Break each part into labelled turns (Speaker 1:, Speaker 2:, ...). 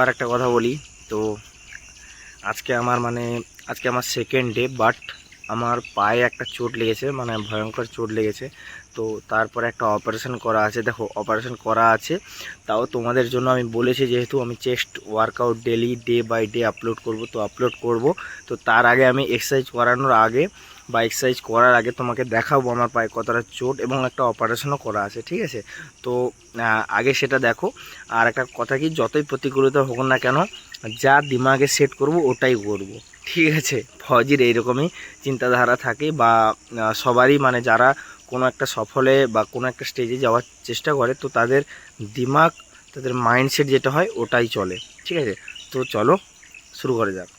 Speaker 1: আর একটা কথা বলি। তো আজকে আমার সেকেন্ড ডে, বাট আমার পায়ে একটা চোট লেগেছে, মানে ভয়ঙ্কর চোট লেগেছে। তো তারপরে একটা অপারেশন করা আছে। দেখো, অপারেশন করা আছে, তাও তোমাদের জন্য আমি বলেছি, যেহেতু আমি chest workout daily day by day upload করব, তো আপলোড করব। তো তার আগে আমি এক্সারসাইজ করানোর আগে বা এক্সারসাইজ করার আগে তোমাকে দেখাবো আমার পায়ে কতটা চোট, এবং একটা অপারেশনও করা আছে, ঠিক আছে? তো আগে সেটা দেখো। আর একটা কথা কি, যতই প্রতিকূলতা হোক না কেন, যা দিমাগে সেট করব ওটাই করব, ঠিক আছে? ফজির এইরকমই চিন্তাধারা থাকে, বা সবারই, মানে যারা কোনো একটা সফলে বা কোনো একটা স্টেজে যাওয়ার চেষ্টা করে, তো তাদের দিমাগ, তাদের মাইন্ডসেট যেটা হয় ওটাই চলে, ঠিক আছে? তো চলো শুরু করা যাক।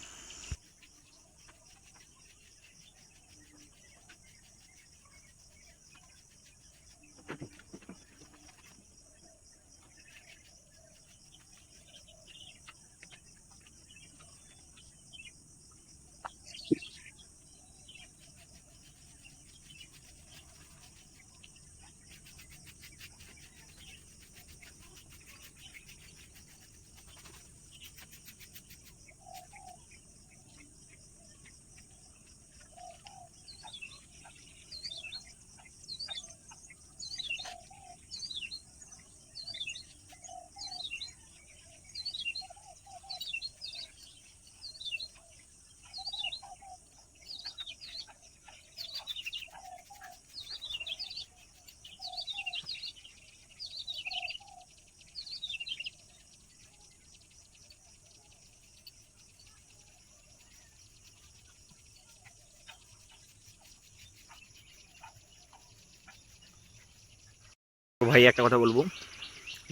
Speaker 1: তো ভাই, একটা কথা বলবো,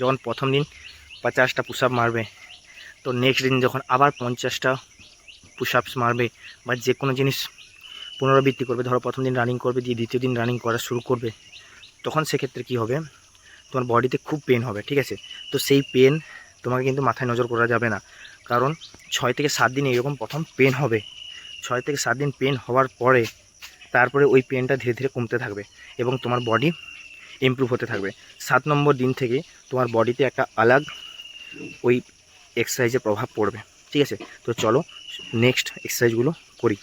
Speaker 1: যখন প্রথম দিন 50টা পুশ আপ মারবে, তো নেক্সট দিন যখন আবার 50টা পুশ আপস মারবে, বা যে কোনো জিনিস পুনরাবৃত্তি করবে, ধরো প্রথম দিন রানিং করবে, দিয়ে দ্বিতীয় দিন রানিং করা শুরু করবে, তখন সেক্ষেত্রে কী হবে, তোমার বডিতে খুব পেন হবে, ঠিক আছে? তো সেই পেন তোমাকে কিন্তু মাথায় নজর করা যাবে না, কারণ 6 থেকে 7 দিন এইরকম প্রথম পেন হবে। 6 থেকে 7 দিন পেন হওয়ার পরে তারপরে ওই পেনটা ধীরে ধীরে কমতে থাকবে, এবং তোমার বডি ইমপ্রুভ হতে থাকবে। 7 নম্বর দিন থেকে তোমার বডিতে একটা আলাগ ওই এক্সারসাইজের প্রভাব পড়বে, ঠিক আছে? তো চলো নেক্সট এক্সারসাইজগুলো করি।